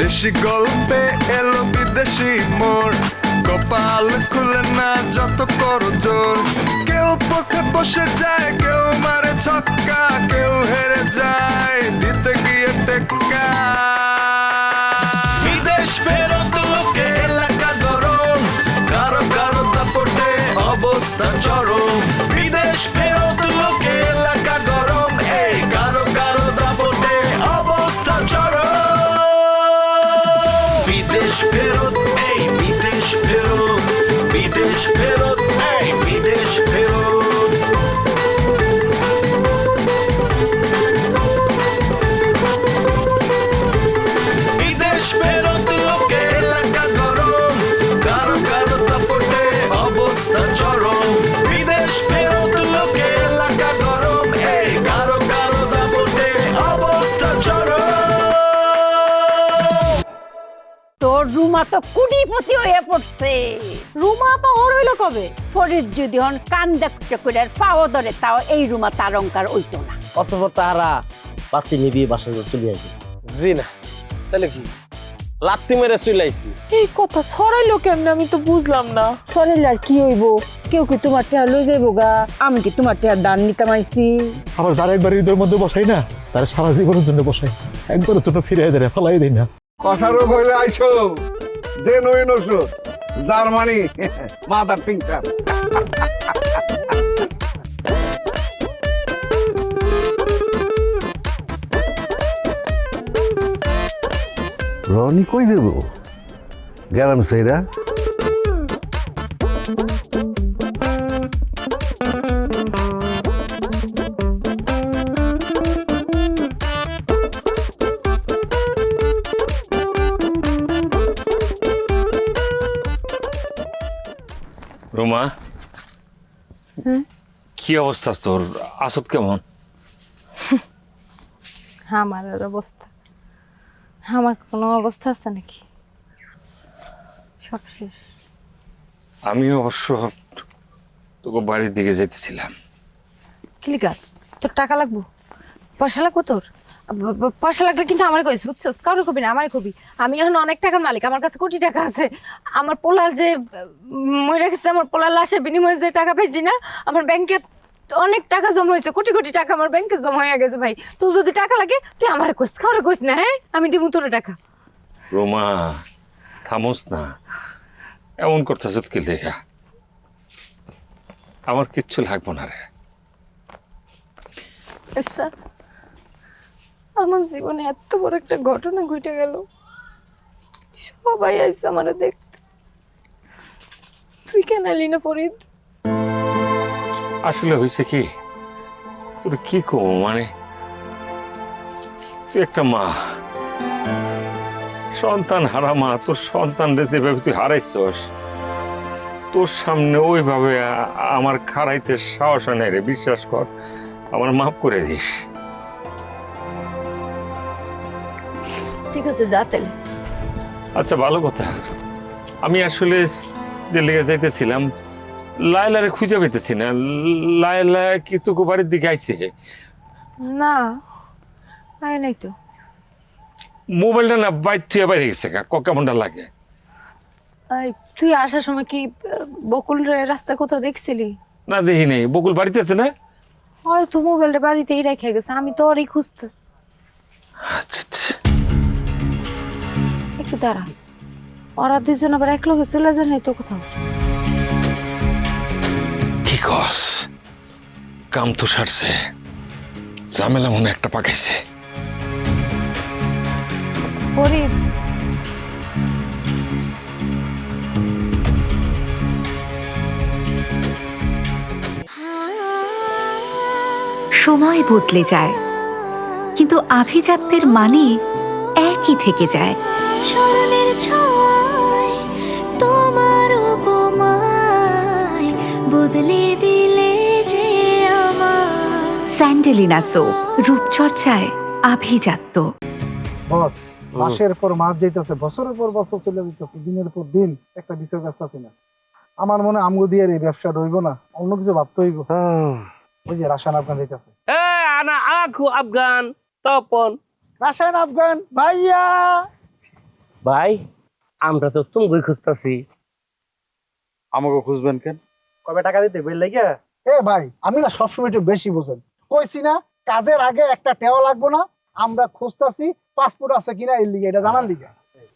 দেশি গল্পে এলো বিদেশি মোড়, কপাল খুলে না যত করো জোর। কেউ পথে বসে যায়, কেউ মারে ছক্কা, কেউ হেরে যায় দিতে গিয়ে টেক্কা। বিদেশ ফেরত লোকে এলাকা গরম, কারো কারো দাপটে অবস্থা চরম। বিদেশ ফেরত লোকে এলাকা গরম, এই কারো কারো দাপটে অবস্থা চরম। বিদেশ ফেরত, এই বিদেশ ফেরত, বিদেশ ফেরত, এই বিদেশ ফেরত। বিদেশ ফেরত লোকে এলাকা গরম, কারো কারো দাপটে অবস্থা চরম। বিদেশ ফেরত লোকে এলাকা গরম, এই কারো কারো দাপটে অবস্থা চরম। তোর রুমা তো কুড়িপতি হয়ে পড়ছে। রুমা আপা ওর হইলো কবে? ফরিদ যদি হন কান্দা করে ফাও ধরে, তাও এই রুমা তার অঙ্কার হইতো না। অতঃপর তাহারা বাতি নিবিয়ে বাসায় চলে আসবে। জি না, তাহলে কি লাত্তি মেরে চলে আইছি? এই কথা ছড়াইলো কেমনে আমি তো বুঝলাম না। সরেল আর কি হইব? কেউ কি তোমার টেয়া লই যাইব গা? আমি কি তোমার টেয়া দান নিতাম আইছি? আবার যারা একবার ঈদের মধ্যে বসাই না, তারা সারা জীবনের জন্য বসাই, একবারের জন্য ফিরে দেয়, ফেলাই দেয় না। কষারও হইলে আইছো যে নইন ওষুধ জার্মানি মাদার টিংচার। রনি কই দেব গেলাম সেইরা। রুমা, কি অবস্থা তোর? আসত কেমন? আমার আর অবস্থা, আমার কোনো অবস্থা আছে নাকি? সব শেষ। আমি অবশ্য তোকে বাড়ির দিকে যেতেছিলাম। ক্লিকার, তোর টাকা লাগবো? পয়সা লাগবো তোর? পয়সা লাগলে কিন্তু আমার কইস, বুঝছস? কারোর কবি না, আমারই কবি। আমি এখন অনেক টাকার মালিক, আমার কাছে কোটি টাকা আছে। আমার পোলার যে মরে গেছে, আমার পোলার লাশের বিনিময়ে যে টাকা পেয়েছি না, আমার ব্যাংকে অনেক টাকা জমা হয়েছে, কোটি কোটি টাকা আমার ব্যাংকে জমা হয়ে গেছে। ভাই, তোর যদি টাকা লাগে তুই আমার কইস, কারোর কইস না। হ্যাঁ, আমি দিব তোর টাকা। রুমা, থামোস না, এমন করতেছ কি লেখা? আমার কিচ্ছু লাগবো না রে। আচ্ছা, আমার জীবনে এত বড় একটা ঘটনা ঘটে গেল, সবাই আইসে আমার দেখতে, তুই কেন এলি না ফরিদ? আসলে হয়েছে কি, তোর কি কম, মানে তুই একটা মা, সন্তান হারা মা, তোর সন্তান যেভাবে তুই হারাইছস, তোর সামনে ওইভাবে আমার খারাইতে সাহস হয় না রে। বিশ্বাস কর, আমার মাফ করে দিস। ঠিক আছে, যা তাহলে। আচ্ছা, ভালো কথা। আমি আসলে যে লেগে যাইতেছিলাম, লায়লারে খুঁজে পেতেছি না। লায়লা কি তোকে বাড়ির দিকে আইছে? না, আয় নাই তো। মোবাইলটা না বাইর থুয়ে বাইরে গেছে, কেমনটা লাগে? তুই আসার সময় কি বকুল রাস্তা কোথাও দেখছিলি? না, দেখি নেই। বকুল বাড়িতে আছে না? হয়তো মোবাইলটা বাড়িতেই রেখে গেছে, আমি তো ওরই খুঁজতেছি। আচ্ছা আচ্ছা, একটু দাঁড়া, ওরা দুজন আবার এক লগে চলে যায় নাই তো কোথাও? কি কস? কাম তো সারছে, ঝামেলা মনে একটা পাকাইছে। ফরিদ, সময় বদলে যায়, কিন্তু আভিজাত্যের মানে একই থেকে যায়। স্মরণের ছোঁয়ায় তোমার উপমায় বদলে দিলে যে আমার। স্যান্ডেলিনা সো, রূপচর্চায় আভিজাত্য। বস, মাসের পর মাস যাইতেছে, বছরের পর বছর চলে যাইতেছে, দিনের পর দিন একটা বিষয় ব্যস্ত আছি না। আমার মনে আমগো দিয়ে এই ব্যবসা রইব না, অন্য কিছু ভাবতে হইব। ওই যে রাশান আফগান যাইতেছে। আনা আকু আফগান তপন। রাশান আফগান ভাইয়া, ভাই আমরা তো তুমি খুঁজতাছি। আমাকে খুঁজবেন কেন? কবে টাকা দিতে বললে কি? এ ভাই, আমি না সবসময় একটু বেশি বোঝেন। কইছি না কাজের আগে একটা টেওয়া লাগবো না? আমরা খুঁজতাছি পাসপোর্ট আছে কিনা এর লিগে, এটা জানার লিগে।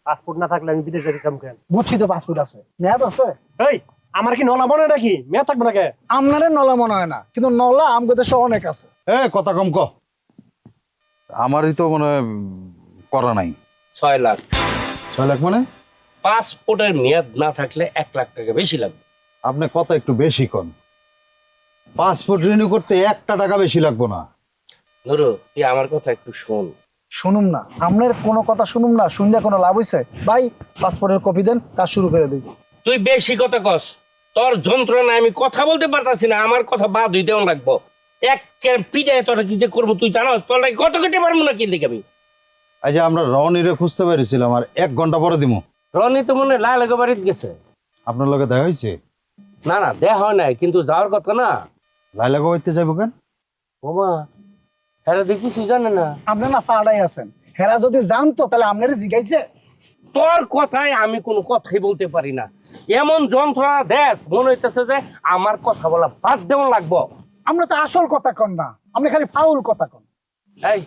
পাসপোর্ট না থাকলে আমি বিদেশে যেতাম কেন? বুঝছি তো পাসপোর্ট আছে, মেয়াদ আছে। এই আমার কি নলা মনে নাকি মেয়ে থাকবে না কে? আপনারে নলা মনে হয় না, কিন্তু নলা আমগো দেশে অনেক আছে। কথা কম ক। আমারই তো মনে হয় করা নাই। 6 লাখ। 6 লাখ মানে? পাসপোর্টের মেয়াদ না থাকলে 1 লাখ টাকা বেশি লাগবে। আপনি কথা একটু বেশি কন। পাসপোর্ট রিনিউ করতে 1 টাকা বেশি লাগবে না। নুরু তুই আমার কথা একটু শোন। শুনুম না, আপনার কোনো কথা শুনুম না, শুনলে কোনো লাভ হইছে? ভাই পাসপোর্টের কপি দেন, কাজ শুরু করে দিই। তুই বেশি কথা কস, তোর যন্ত্রণা আমি কথা বলতে পারতাছি না, আমার কথা বাদ হইতে লাগবো। এক পিটায় তোরা কি যে করবো তুই জানাস? তোর নাকি কত কেটে পারবো না কিন্তু আমি। এই যে আমরা রনিরে খুঁজতে পেরেছিলাম, আর 1 ঘন্টা পরে দিমু। রনি তো মনে লাল বাড়িতে গেছে। আপনার লগে দেখা হয়েছে? না না দেখা হয় নাই, কিন্তু যাওয়ার কথা না। লাইলা গাইতে যাইব কেন? ওমা হ্যাঁ দেখি জানে না। আপনি না পাড়াই আছেন, হেরা যদি জানতো তাহলে আপনারে জিগাইছে। তোর কথায় আমি কোনো কথাই বলতে পারি না। এমন যন্ত্রণা দেশ মনে হইতেছে যে আমার কথা বলা বাদ দেওয়া লাগবো। আমরা তো আসল কথা কন না, আপনি খালি ফাউল কথা কন। এই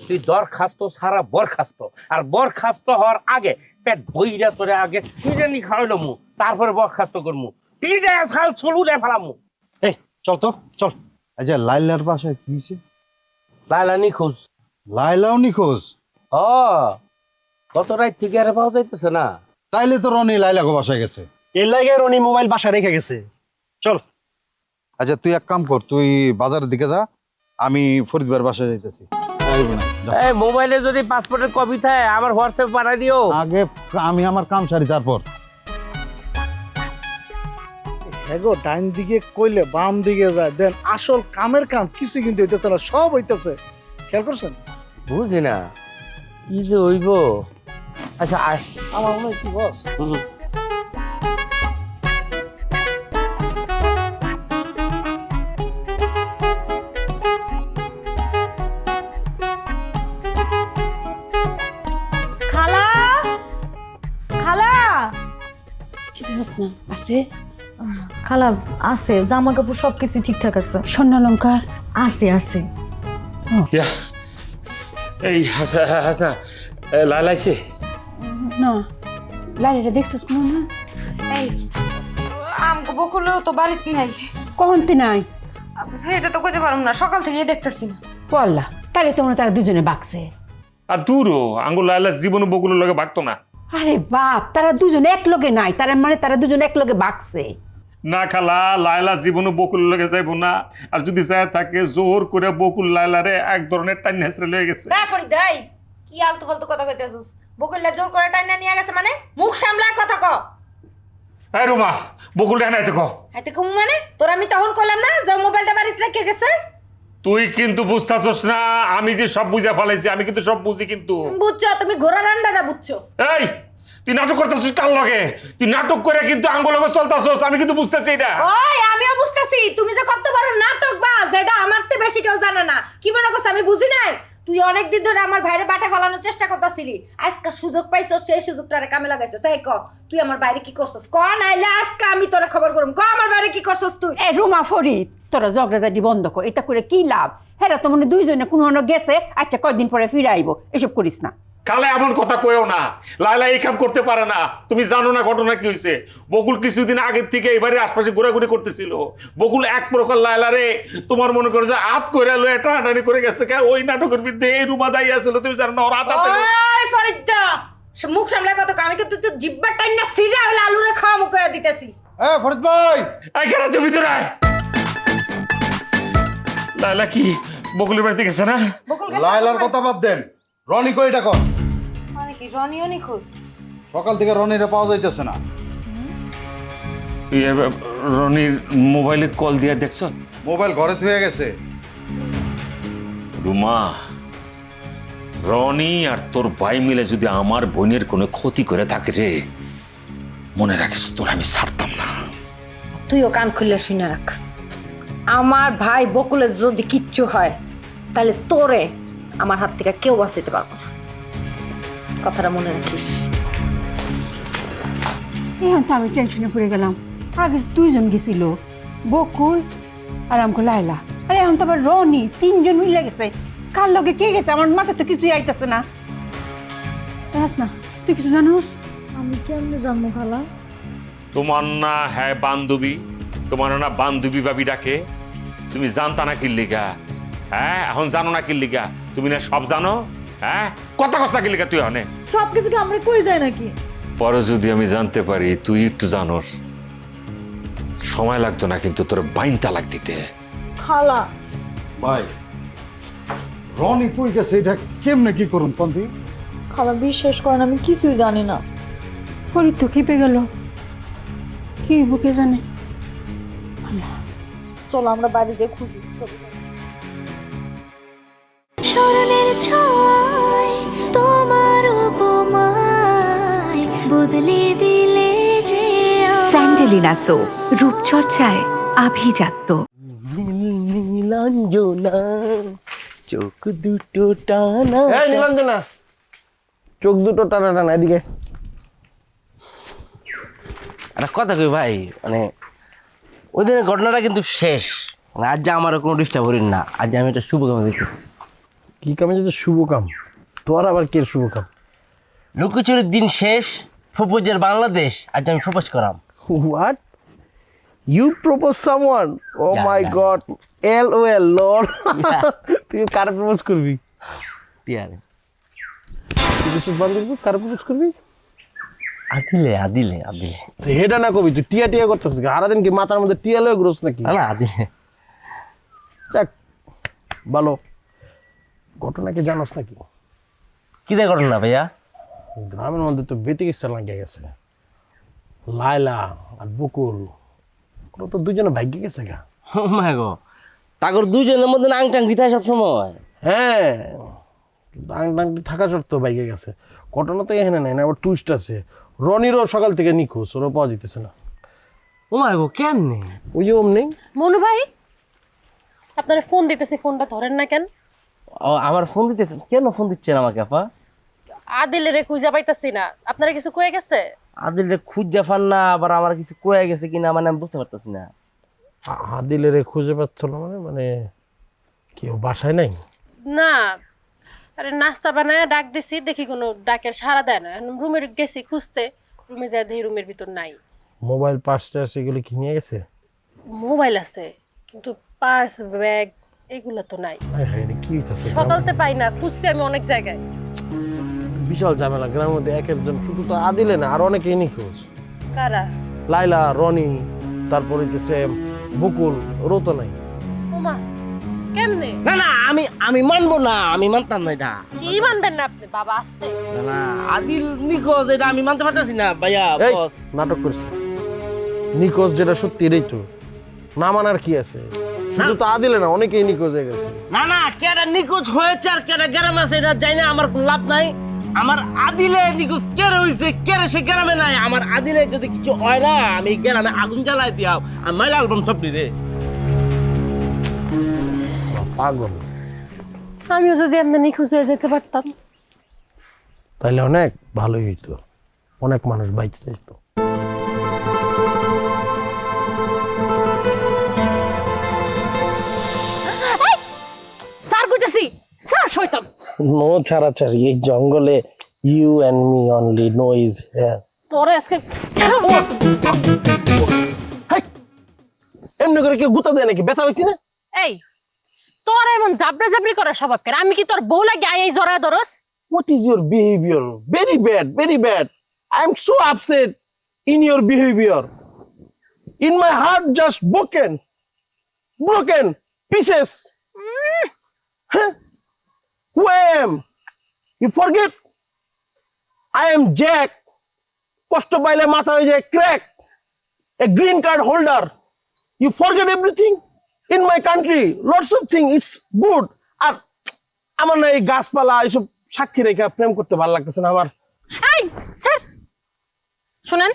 তুই দরখাস্ত সারা বরখাস্ত, আর বরখাস্ত হওয়ার আগে পেট বইরা তোরে আগে বিরিয়ানি খাওয়াইলো মু, তারপরে বরখাস্ত করমু। পিঠে ছাল ছলু রে ফেলামু। এই চল তো চল। এই যে লাইলার বাসায় কি হইছে? লাইলা নিখোঁজ। লাইলাও নিখোঁজ? ও কত রাত থেকে আর পাওয়া যাইতেছে না। তাইলে তো রনি লাইলাকে বাসায় গেছে। এর লাগে রনি মোবাইল বাসায় রেখে গেছে। চল। আচ্ছা তুই এক কাম কর, তুই বাজারের দিকে যা, আমি ফরিদ ভাইয়ের বাসায় যাইতেছি। এই মোবাইলে যদি পাসপোর্টের কপি থাকে আমার হোয়াটসঅ্যাপ পাঠাই দিও। আগে আমি আমার কাম সারি তারপর। এগো ডাইন দিকে কইলে বাম দিকে যায়, দেন আসল কামের কাম কিছু কিন্তু হইতেছে না, সব হইতেছে। খেয়াল করছেন? বুঝি না কি যে হইব। আচ্ছা আয়। আমার মনে হয় কি বস। খালা খালা আছে খালা আছে, জামা কাপড় সবকিছু ঠিকঠাক আছে। স্বর্ণালঙ্কার আছে আছে। এই হাসা হাসা লাইলাইছে না, লাইলাটা দেখছিস কোনো না? এই আমগো বকুলেও তো বাড়িতে নাই। কহনতে নাই? এটা তো কইতে পারুম না, সকাল থেকে দেখতেছি না। পড়লা তাহলে তোমরা তারা দুজনে বাকছে। আর দূরও আঙ্গুল লাইলা জীবনে বকুলের লগে ভাগতো না। আরে বাপ, তারা দুজনে এক লগে নাই, তারা মানে তারা দুজনে এক লগে বাকছে। না খালা, লাইলা জীবনে বকুলের লগে যাইব না, আর যদি যায় থাকে জোর করে বকুল লাইলারে এক ধরনের টাইন হেসরে লয়ে গেছে। না ফরিদ ভাই, কি আলতু ফালতু কথা কইতেছস? বকুললা জোর করে টাইনা নিয়ে গেছে মানে? মুখ সামলা কথা ক। এই রুমা, বকুল ডানাই তো কো। হাতে কম মানে? তোর আমি তখন কইলাম না যে মোবাইলটা বাড়িতে রেখে গেছে? তুই কিন্তু বুঝতাছস না, আমি যে সব বুঝা ফেলাইছি, আমি কিন্তু সব বুঝি। কিন্তু বুঝছো তুমি ঘোড়া রান্ডাটা বুঝছো? এই তুই নাটক করতেছিস কার লগে? তুই নাটক করে কিন্তু আঙ্গুল লগে চলতাছস, আমি কিন্তু বুঝতেছি এটা। ওই আমিও বুঝতাছি তুমি যে কত বড় নাটক বাজ, এটা আমার থেকে বেশি কেউ জানে না। কি মনে করছ আমি বুঝি নাই? তুই অনেক দিন ধরে আমার ভাইরে বাটা ফলানোর চেষ্টা করতেছিলি, আজকে সুযোগ পাইছস, সেই সুযোগটারে কামে লাগাইছস। তাই ক তুই আমার বাইরে কি করছস? ক নাইলে আজকে আমি তোরে খবর করব। ক আমার বাইরে কি করছস তুই? এ রুমা ফরিদ, তোরা ঝগড়াঝাটি বন্ধ কর, এটা করে কি লাভ? হ্যাঁ তো মনে দুইজনে কোনো গেছে, আচ্ছা কয়দিন পরে ফিরে আইব, এসব করিস না। কালে এমন কথা কইও না, লাইলা এই কাম করতে পারে না। তুমি জানো না ঘটনা কি হয়েছে? বকুল কিছুদিন আগের থেকে এবারে আশপাশে ঘোরাঘুরি করতেছিল। বকুল এক প্রকার লাইলারে তোমার মনে করে যে হাত করে লয়ে টানাটানি করে গেছে। ওই নাটকের বিরুদ্ধে এই রুমা দায়ী আছিল, তুমি জানো না? ওর হাত আছে। ওই ফরিদা মুখ সামলায় কথা, আমি কিন্তু তুই জিব্বার টাইম না সিরা হলে আলুরে খাওয়া মুখ করে দিতেছি। এ ফরিদ ভাই, এই কেন তুমি ভিতরে আয়। লাইলা কি বকুলের বাড়িতে গেছে না? বকুল লাইলার কথা বাদ দেন, রনি কই এটা কর। মানে কি রনিও নিখোঁজ? সকাল থেকে রনিরে পাওয়া যাইতেছে না। রনির মোবাইলে কল দিয়ে দেখছ? মোবাইল ঘরে থুয়ে গেছে। রুমা, রনি আর তোর ভাই মিলে যদি আমার বোনের কোনো ক্ষতি করে থাকে রে, মনে রাখিস তোর আমি ছাড়তাম না। তুইও কান খুলে শুনে রাখ, আমার ভাই বকুলের যদি কিচ্ছু হয় তাহলে তোরে আমার হাত থেকে কেউ বাঁচাতে পারবো না। কথাটা মনে রাখিস। এখন তো আমি টেনশনে পড়ে গেলাম। আগে 2 জন গেছিল, বকুল আর আমকো লাইলা, আর এখন তো আবার রনি, 3 জন মিলে গেছে। কার লগে কে গেছে আমার মাথায় তো কিছুই আইতাছে না। না তুই কিছু জানোস? আমি কেমনে জানবো খালা? তোমার না হ্যাঁ বান্ধবী, তোমার না বান্ধবী ভাবি ডাকে, তুমি জানতা না কি লিগা? হ্যাঁ এখন জানো না কি লিগা? তুমি না সব জানো? হ্যাঁ কথা কস না কি লিগা তুই হনে? সবকিছু কি আমরা কই যায় নাকি? পরে যদি আমি জানতে পারি তুই একটু জানোস, সময় লাগতো না কিন্তু তোর বাইন তালাক দিতে। খালা ভাই রনি কই গেছে, এটা কেমনে কি করুন পন্থী? খালা বিশ্বাস করেন আমি কিছুই জানি না। ফরিদ তো খেপে গেল, কি বুকে জানে। চলো আমরা বাইরে যেয়ে খুঁজি। চলো স্মরণের ছয় তোমার উপমায় বদলে দিলে যে স্যান্ডেলিনা সো, রূপচর্চায় আভিজাত্য। নীলাঞ্জনা চোখ দুটো টানা। এই নীলাঞ্জনা, চোখ দুটো টানা টানা, এদিকে একটা কথা কই ভাই, মানে ওই দিনের ঘটনাটা কিন্তু শেষ। মানে আজ আমারও কোনো ডিস্টার্ব করিন না, আজ আমি একটা শুভ কামে দেখতেছি। কি কামে যেতে শুভ কাম? তোর আবার কে শুভ কাম? লুকোচুরির দিন শেষ, প্রপোজের বাংলাদেশ, আজ আমি প্রপোজ করাম। What? You propose someone? Oh my yeah. God, LOL lord. তুই কার প্রপোজ করবি? টিয়ারে তুই বিশেষ বান্ধবী কার প্রপোজ করবি? আদিলে আদিলে আদিলে তুই হেডা না কবি, তুই টিয়া টিয়া করতেছিস, সারাদিন কি মাথার মধ্যে টিয়া লয়ে গ্রোস নাকি? না আদিলে। দেখ ভালো ঘটনা কি জানোস নাকি? কি দেখ করেন না ভাইয়া? গ্রামের মধ্যে তো বেতিকিস্তা লাগিয়ে গেছে। লাইলা আর বকুল ওরা তো দুজনে ভাগ্যে গেছে গা। ও মা গো, তাগর দুজনের মধ্যে আং টাং বিতায় সব সময়। হ্যাঁ ডাং ডাং থাকা সত্ত্বেও বাইকে গেছে। ঘটনা তো এখানে নাই না, আবার টুইস্ট আছে। রনিরও সকাল থেকে নিখোঁজ, ওরা পাওয়া যেতেছে না। ও মা গো, কেমনে? ওই যে অমনি মনু ভাই আপনারা ফোন দিতেছি, ফোনটা ধরেন না কেন? ও আমার ফোন দিতেছেন কেন? ফোন দিচ্ছেন আমাকে আপা? আদিলেরে খুঁজে পাইতাছি না, আপনারা কিছু কয়ে গেছে? আদিলে খুঁজা ফান না, আবার আমার কিছু কয়ে গেছে কিনা মানে আমি বুঝতে পারতেছি না। আদিলের খুঁজে পাচ্ছ না মানে? মানে কেউ বাসায় নাই? না, আরে নাস্তা বানায় ডাক দিছি, দেখি কোনো ডাকের সাড়া দেয় না। রুমে গেছি খুঁজতে, রুমে যাই দেখি রুমের ভিতর নাই। মোবাইল পার্স টার্স এগুলো কি নিয়ে গেছে? মোবাইল আছে কিন্তু পার্স ব্যাগ এগুলো তো নাই। কি হইতাছে? সকালতে পাই না, খুঁজছি আমি অনেক জায়গায়। বিশাল ঝামেলা গ্রামের মধ্যে। এক একজন, শুধু তো আদিলে না, আর অনেকেই নিখোঁজ। কারা? লাইলা, রনি, তারপর হইতেছে বকুল, ওরও তো নাই। ওমা কেমনে? না না, আমি মানবো না, আমি মানতাম না এটা। কি মানবেন না আপনি? বাবা আসতে না না, আদিল নিখোঁজ এটা আমি মানতে পারতেছি না ভাইয়া। এই, নাটক করিস না। নিখোঁজ যেটা সত্যি এটাই তো, না মানার কি আছে? শুধু তো আদিলে না, অনেকেই নিখোঁজ হয়ে গেছে। না না, কেডা নিখোঁজ হয়েছে আর কেডা গ্রামে আছে এটা জানি না, আমার কোনো লাভ নাই। আমার আদিলে নিখোঁজ কেড়ে হয়েছে, কেড়ে সে গ্রামে নাই। আমার আদিলে যদি কিছু হয় না, আমি গ্রামে আগুন জ্বালাই দিয়াম, আমি মাইল অ্যালবাম সব রে। পাগল। আমিও যদি এমনি নিখোঁজ হয়ে যেতে পারতাম তাইলে অনেক ভালোই হইতো, অনেক মানুষ বাইতে যেত। স্যার কইতাছি, স্যার শয়তান। নো ছাড়াছাড়ি, এই জঙ্গলে you and me only, no is here. তোরে আজকে এমনি করে কেউ গুতা দেয় নাকি? ব্যথা হয়েছে না? এই তোর এমন জাবরা জাবরি করার স্বভাব কেন? আমি কি তোর বউ লাগে আই জড়ায় ধরস? What is your behavior? Very bad, very bad. I am so upset in your behavior. In my heart just broken pieces. Huh? Who I am? You forget? I am Jack. কষ্ট পাইলে মাথা হয়ে যায় crack. A green card holder. You forget everything? In my country, lots of things, it's good. আর আমার না এই গাছপালা এইসব সাক্ষী রেখা প্রেম করতে ভালো লাগতেছে না আমার। এই ছাড়, শুনেন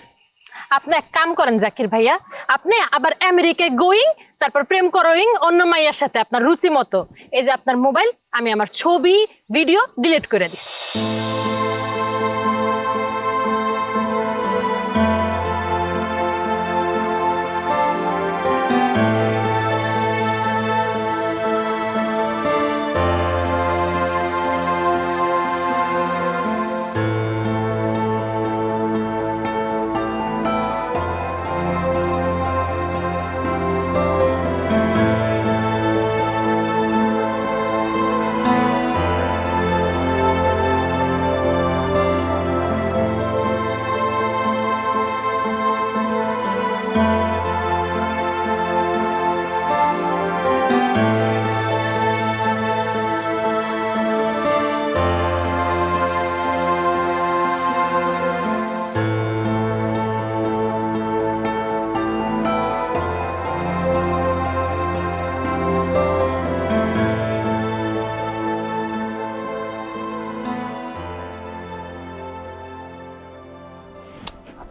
আপনি এক কাম করেন জাকির ভাইয়া, আপনি আবার আমেরিকায় গোয়িং, তারপর প্রেম করোইং অন্য মাইয়ার সাথে আপনার রুচি মতো। এই যে আপনার মোবাইল, আমি আমার ছবি ভিডিও ডিলিট করে দিই।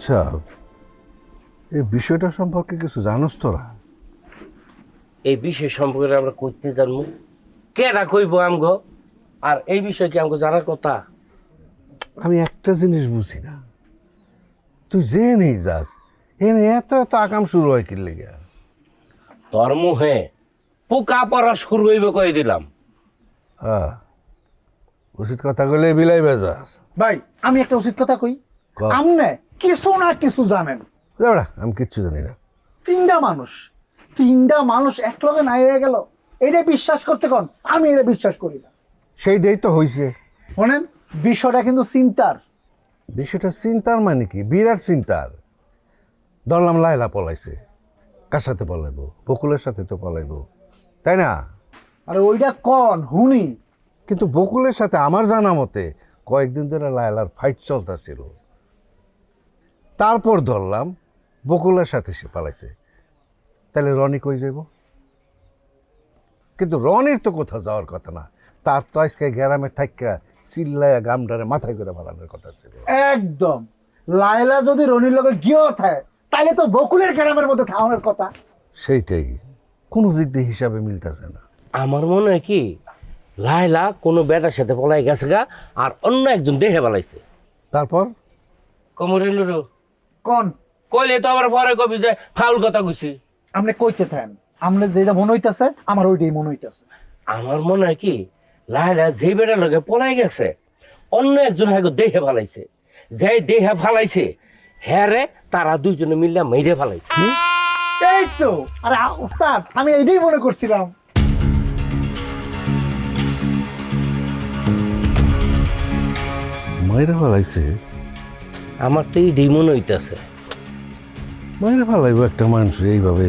আচ্ছা, এই বিষয়টা সম্পর্কে কিছু জানোস তোরা? এই বিষয় সম্পর্কে আমরা করতে জানবো, কেডা কইব আমগো? আর এই বিষয় কি আমগো জানার কথা? আমি একটা জিনিস বুঝি না, তুই যে নেই যাস এনে এত এত আকাম শুরু হয় কি লেগে? তোর মুহে পোকা পড়া শুরু হইব কই দিলাম। হ্যাঁ, উচিত কথা কইলে বিলাই বাজার। ভাই আমি একটা উচিত কথা কই, ক। আমনে কিছু না কিছু জানেন। যাওড়া, আমি কিচ্ছু জানি না। তিনটা মানুষ একলগে নাই হয়ে গেল, এটা বিশ্বাস করতে কোন? আমি এটা বিশ্বাস করি না। সেইটাই তো হইছে। শোনেন, বিষয়টা কিন্তু চিন্তার। বিষয়টা চিন্তার মানে কি? বিরাট চিন্তার। ধরলাম লাইলা পলাইছে, কার সাথে পলাইবো? বকুলের সাথে তো পলাইবো, তাই না? আরে ওইটা কোন হুনি? কিন্তু বকুলের সাথে আমার জানা মতে কয়েকদিন ধরে লায়লার ফাইট চলতেছিল। তারপর ধরলাম বকুলের সাথে সে পালাইছে, তাহলে রনি কই যাইব? কিন্তু রনির তো কোথাও যাওয়ার কথা না, তার তো আজকে গ্রামে থাইকা চিল্লাইয়া গামডারে মাথায় করে বাড়ানোর কথা ছিল। একদম, লায়লা যদি রনির লগে গিয়েও থাকে তাহলে তো বকুলের গ্রামের মধ্যে খাওয়ানোর কথা। সেইটাই কোনো দিক দিয়ে হিসাবে মিলতেছে না। আমার মনে হয় কি লাইলা কোনো বেটার সাথে পলাই গেছে গা, আর অন্য একজন দেখে পালাইছে। তারপর কোমরে নুরু কোন কইলে তো আবার পরে কবি যে ফাউল কথা কইছি। আপনি কইতে থাকেন, আমরা যেটা মনে হইতেছে আমার ওইটাই মনে হইতেছে। আমার মনে হয় কি লাইলা যে বেটার লগে পলাই গেছে অন্য একজন হ্যাঁ দেখে ফালাইছে, যে দেখে ফালাইছে হ্যাঁ রে তারা দুইজনে মিললে মেরে ফালাইছে। এই তো, আরে ওস্তাদ আমি এইটাই মনে করছিলাম। মাইরা ফালাইছে? আমার তো এই মনে হইতেছে। মাইরা ফালাইব একটা মানুষ এইভাবে?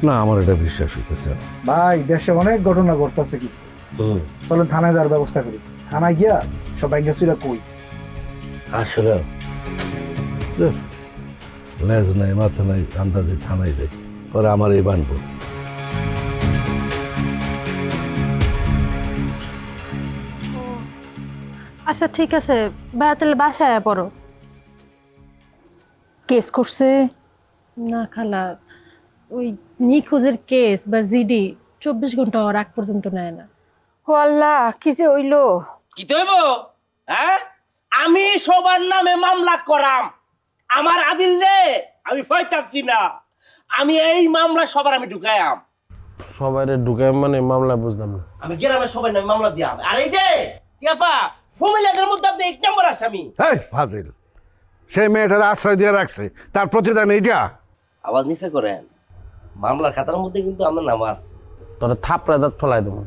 না, আমার এটা বিশ্বাস হইতেছে না। ভাই দেশে অনেক ঘটনা ঘটতেছে, কি চলেন থানায় যাওয়ার ব্যবস্থা করি। থানায় গিয়া সবাই গেছিল কই। আসলে লেজ নাই মাথা নাই, আন্দাজে থানায় যাই, পরে আমার এই বানবো। আচ্ছা ঠিক আছে, ভাইয়া তাহলে বাসায় পড়ো। কেস করছে? না খালা, ওই নিখোঁজের কেস বা জিডি 24 ঘন্টা হওয়ার আগ পর্যন্ত নেয় না। ও আল্লাহ, কি যে হইলো! কি তৈব? হ্যাঁ, আমি সবার নামে মামলা করাম। আমার আদিল রে আমি পাইতাছি না। আমি এই মামলা সবার আমি ঢুকায়াম। সবাই ঢুকায় মানে মামলা বুঝলাম না। আমি গ্রামের সবাই নামে মামলা দিয়াম। আর এই যে টিয়াফা ফমিলাদের মধ্যে আপনি 1 নম্বর আসামি। এই ফাজিল, সেই মেয়েটার আশ্রয় দিয়ে রাখছে, তার প্রতিদান এইটা? আওয়াজ নিচে করেন, মামলার খাতার মধ্যে কিন্তু আমার নাম আছে। তোরা থাপড়া দাঁত ফেলাই দেবো।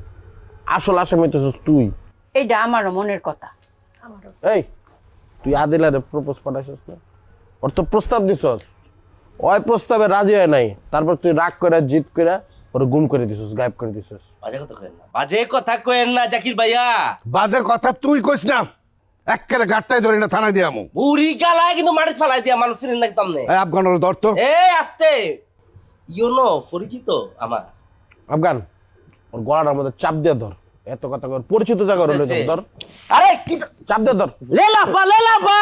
আসল আসামি তো তুই। এইটা আমারও মনের কথা। এই তুই আদিলারে প্রপোজ পাঠাইছিস না? ওর তো প্রস্তাব দিছস, ওই প্রস্তাবে রাজি হয় নাই, তারপর তুই রাগ করে জিদ করে ওর গুম করে দিছস, গায়েব করে দিছস। বাজে কথা কইেন না, বাজে কথা কইেন না জাকির ভাইয়া। বাজে কথা তুই কইস না, একেবারে গাটটাই ধরি না থানায় দিয়ামু। বুড়ি গালায় কিন্তু মাটি ফালাই দিয়া মানুষ চিনেন না তামনে। এই আফগানের দর্ত, এই আস্তে ইউনো পরিচিত আমার আফগান, ওর গলাটার মধ্যে চাপ দিয়ে ধর। এত কথা কর, পরিচিত জায়গা হলো ধর। আরে কি চাপ দিয়ে ধর। লেলাফা লেলাফা।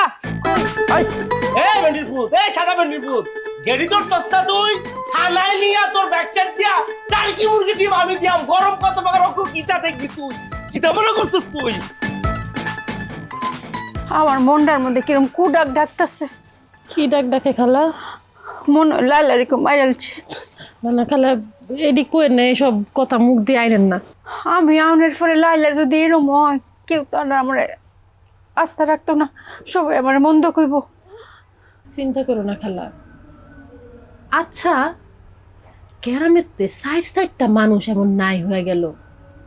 এই বেন্ডির ফুট, এই সাদা বেন্ডির ফুট, গেড়ি তোর সস্তা তুই থানায় নিয়া তোর ব্যাকসাইড দিয়া টার্কি মুরগি টিম আমি দিয়াম। গরম কত বাগার অকু কিটা দেখবি তুই, কিটা মনে করছিস তুই? আমার মনটার মধ্যে কিরম কুডাক ডাকতেছে। কি ডাক ডাকে খালা? মন লাইলা রেখে মাইরালছে। না না খালা, এডি কই না, এসব কথা মুখ দিয়ে আইনেন না। আমি আউনের পরে লাইলার যদি এরম হয়, কেউ তো আর আমার আস্থা রাখতো না, সবাই আমার মন্দ কইব। চিন্তা করো না খালা। আচ্ছা, গ্রামেতে সাইডটা মানুষ এমন নাই হয়ে গেল,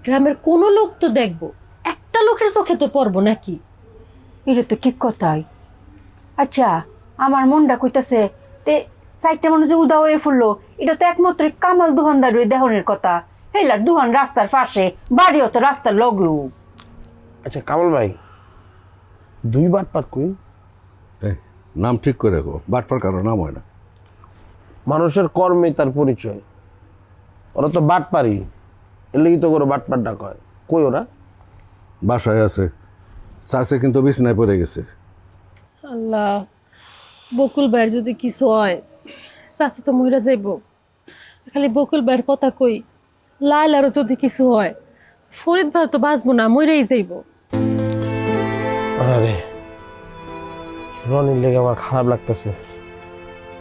গ্রামের কোনো লোক তো দেখবো, একটা লোকের চোখে তো পড়বো নাকি? এটা তো ঠিক কথাই। আচ্ছা, আমার মনটা কইতাছে তে সাইডটা মানুষ যে উদা হয়ে ফুললো, এটা তো একমাত্র কামাল দোকানদার দেহনের কথা। হেলার দোকান রাস্তার পাশে, বাড়িও তো রাস্তার লগেও। আচ্ছা কামাল ভাই, 2 বাটপার কই? এই নাম ঠিক করে রাখো, বাটপার কারো নাম হয় না। মানুষের কর্মে তার পরিচয়। ওরা তো বাটপারি, এর লাগি তো করে বাটপার ডাক হয়। কই ওরা? বাসায় আছে, চাষে কিন্তু বিছনায় পড়ে গেছে। আল্লাহ, বকুল ভাইয়ের যদি কিছু হয় চাচা তো মহিলা যাইব। খালি বকুল ভাইয়ের কথা কই, লাইলারও যদি কিছু হয় ফরিদ ভাই তো বাঁচবো না, মরেই যাইব। আরে রনির লেগে আমার খারাপ লাগতেছে।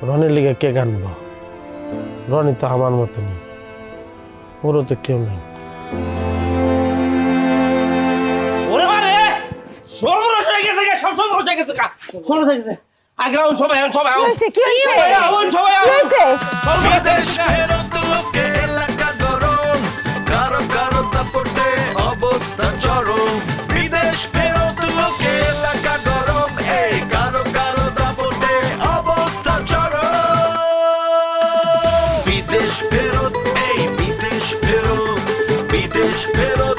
রনির লেগে কে কানবো? রনি তো আমার মতনই, ওরও তো কেউ নেই। ওরে বারে সর্বনাশ হয়ে গেছে, সব সর্বনাশ হয়ে গেছে, সর্বনাশ হয়ে গেছে। আগে আউন সবাই, আউন সবাই, আউন আউন সবাই, বিদেশ ফেরত লোকে এলাকা গরম, কারো কারো দাপটে অবস্থা চরম। বিদেশ ফেরত লোকে এলাকা গরম, এই কারো কারো দাপটে অবস্থা চরম। বিদেশ ফেরত, এই বিদেশ ফেরত, বিদেশ ফেরত